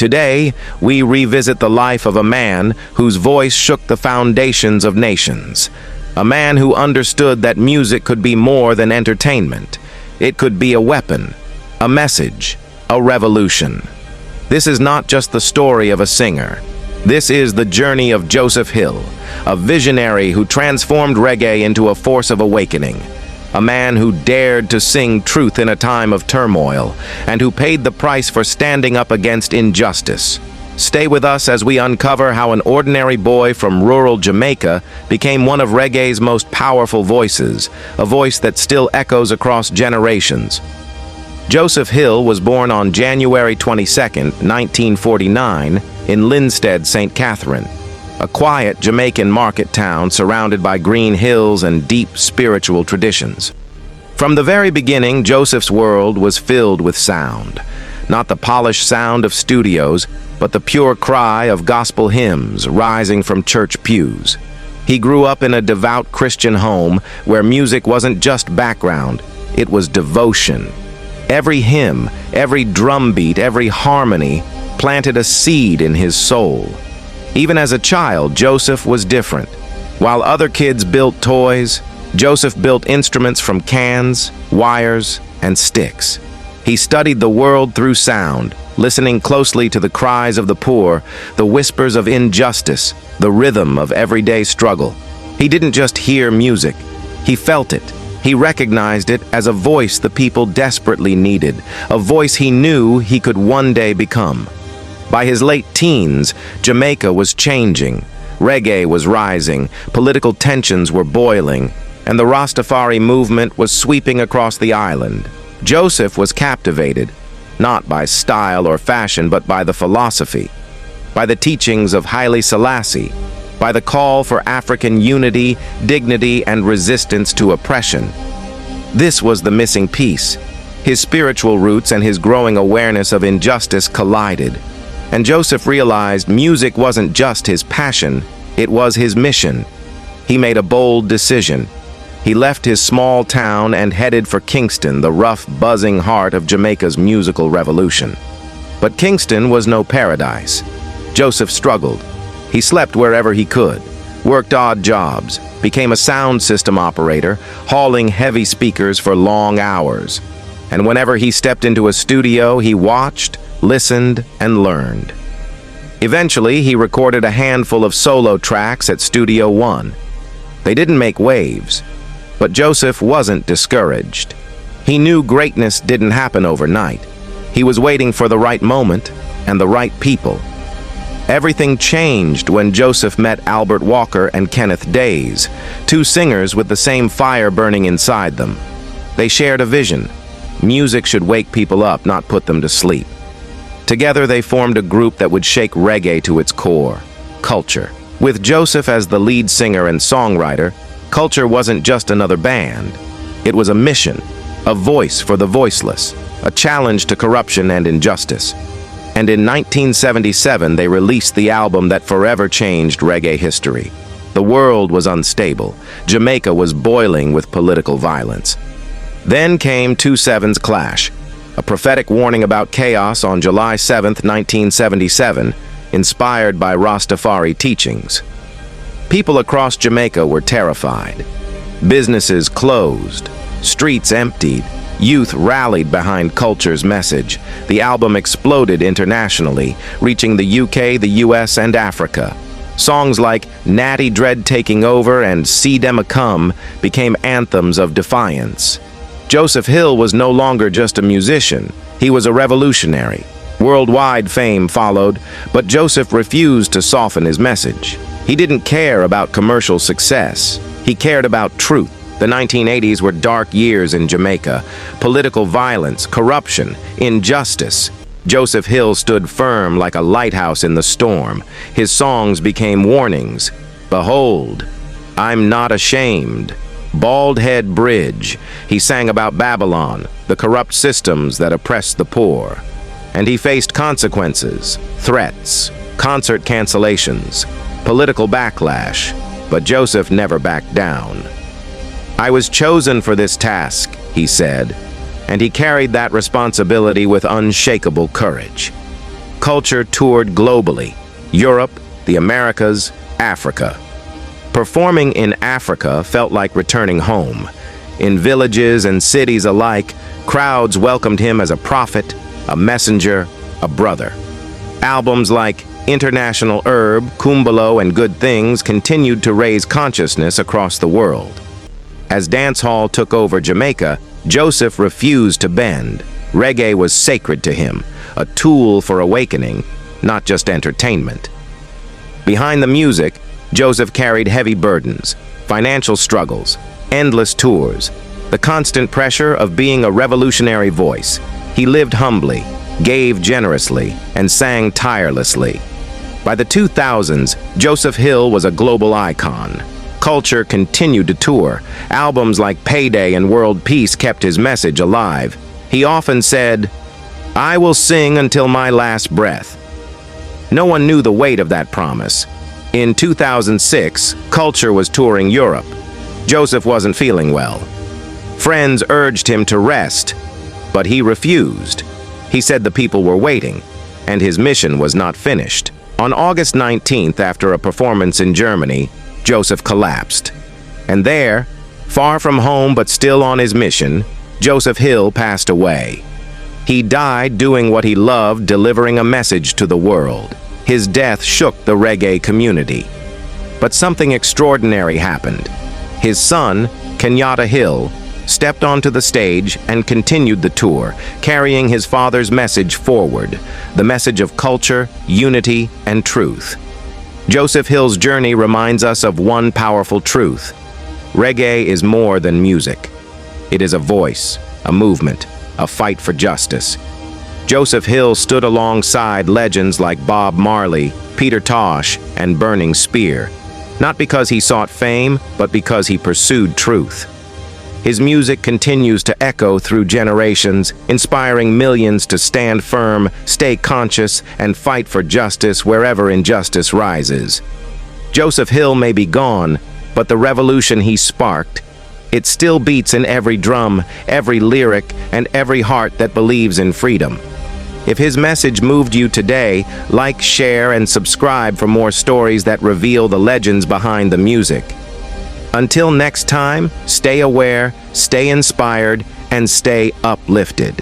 Today, we revisit the life of a man whose voice shook the foundations of nations. A man who understood that music could be more than entertainment. It could be a weapon, a message, a revolution. This is not just the story of a singer. This is the journey of Joseph Hill, a visionary who transformed reggae into a force of awakening. A man who dared to sing truth in a time of turmoil, and who paid the price for standing up against injustice. Stay with us as we uncover how an ordinary boy from rural Jamaica became one of reggae's most powerful voices, a voice that still echoes across generations. Joseph Hill was born on January 22, 1949, in Lindstead, St. Catherine, a quiet Jamaican market town surrounded by green hills and deep spiritual traditions. From the very beginning, Joseph's world was filled with sound. Not the polished sound of studios, but the pure cry of gospel hymns rising from church pews. He grew up in a devout Christian home where music wasn't just background, it was devotion. Every hymn, every drum beat, every harmony planted a seed in his soul. Even as a child, Joseph was different. While other kids built toys, Joseph built instruments from cans, wires, and sticks. He studied the world through sound, listening closely to the cries of the poor, the whispers of injustice, the rhythm of everyday struggle. He didn't just hear music, he felt it. He recognized it as a voice the people desperately needed, a voice he knew he could one day become. By his late teens, Jamaica was changing. Reggae was rising, political tensions were boiling, and the Rastafari movement was sweeping across the island. Joseph was captivated, not by style or fashion, but by the philosophy, by the teachings of Haile Selassie, by the call for African unity, dignity, and resistance to oppression. This was the missing piece. His spiritual roots and his growing awareness of injustice collided. And Joseph realized music wasn't just his passion, it was his mission. He made a bold decision. He left his small town and headed for Kingston, the rough, buzzing heart of Jamaica's musical revolution. But Kingston was no paradise. Joseph struggled. He slept wherever he could, worked odd jobs, became a sound system operator, hauling heavy speakers for long hours. And whenever he stepped into a studio, he watched, listened, and learned. Eventually, he recorded a handful of solo tracks at Studio One. They didn't make waves, but Joseph wasn't discouraged. He knew greatness didn't happen overnight. He was waiting for the right moment and the right people. Everything changed when Joseph met Albert Walker and Kenneth Days, two singers with the same fire burning inside them. They shared a vision. Music should wake people up, not put them to sleep. Together they formed a group that would shake reggae to its core, Culture. With Joseph as the lead singer and songwriter, Culture wasn't just another band. It was a mission, a voice for the voiceless, a challenge to corruption and injustice. And in 1977, they released the album that forever changed reggae history. The world was unstable. Jamaica was boiling with political violence. Then came 2-7's Clash, a prophetic warning about chaos on July 7, 1977, inspired by Rastafari teachings. People across Jamaica were terrified. Businesses closed, streets emptied, youth rallied behind Culture's message. The album exploded internationally, reaching the UK, the US, and Africa. Songs like Natty Dread Taking Over and See Dem A Come became anthems of defiance. Joseph Hill was no longer just a musician, he was a revolutionary. Worldwide fame followed, but Joseph refused to soften his message. He didn't care about commercial success, he cared about truth. The 1980s were dark years in Jamaica. Political violence, corruption, injustice. Joseph Hill stood firm like a lighthouse in the storm. His songs became warnings. Behold, I'm not ashamed. Bald Head Bridge. He sang about Babylon, the corrupt systems that oppress the poor. And he faced consequences, threats, concert cancellations, political backlash. But Joseph never backed down. I was chosen for this task, he said, and he carried that responsibility with unshakable courage. culture toured globally: Europe, the Americas, Africa. Performing in Africa felt like returning home. In villages and cities alike, crowds welcomed him as a prophet, a messenger, a brother. Albums like International Herb, Kumbalo, and Good Things continued to raise consciousness across the world. As dancehall took over Jamaica, Joseph refused to bend. Reggae was sacred to him, a tool for awakening, not just entertainment. Behind the music, Joseph carried heavy burdens, financial struggles, endless tours, the constant pressure of being a revolutionary voice. He lived humbly, gave generously, and sang tirelessly. By the 2000s, Joseph Hill was a global icon. Culture continued to tour. Albums like Payday and World Peace kept his message alive. He often said, "I will sing until my last breath." No one knew the weight of that promise. In 2006, Culture was touring Europe. Joseph wasn't feeling well. Friends urged him to rest, but he refused. He said the people were waiting, and his mission was not finished. On August 19th, after a performance in Germany, Joseph collapsed. And there, far from home but still on his mission, Joseph Hill passed away. He died doing what he loved, delivering a message to the world. His death shook the reggae community. But something extraordinary happened. His son, Kenyatta Hill, stepped onto the stage and continued the tour, carrying his father's message forward, the message of culture, unity, and truth. Joseph Hill's journey reminds us of one powerful truth. Reggae is more than music. It is a voice, a movement, a fight for justice. Joseph Hill stood alongside legends like Bob Marley, Peter Tosh, and Burning Spear, not because he sought fame, but because he pursued truth. His music continues to echo through generations, inspiring millions to stand firm, stay conscious, and fight for justice wherever injustice rises. Joseph Hill may be gone, but the revolution he sparked, it still beats in every drum, every lyric, and every heart that believes in freedom. If his message moved you today, like, share, and subscribe for more stories that reveal the legends behind the music. Until next time, stay aware, stay inspired, and stay uplifted.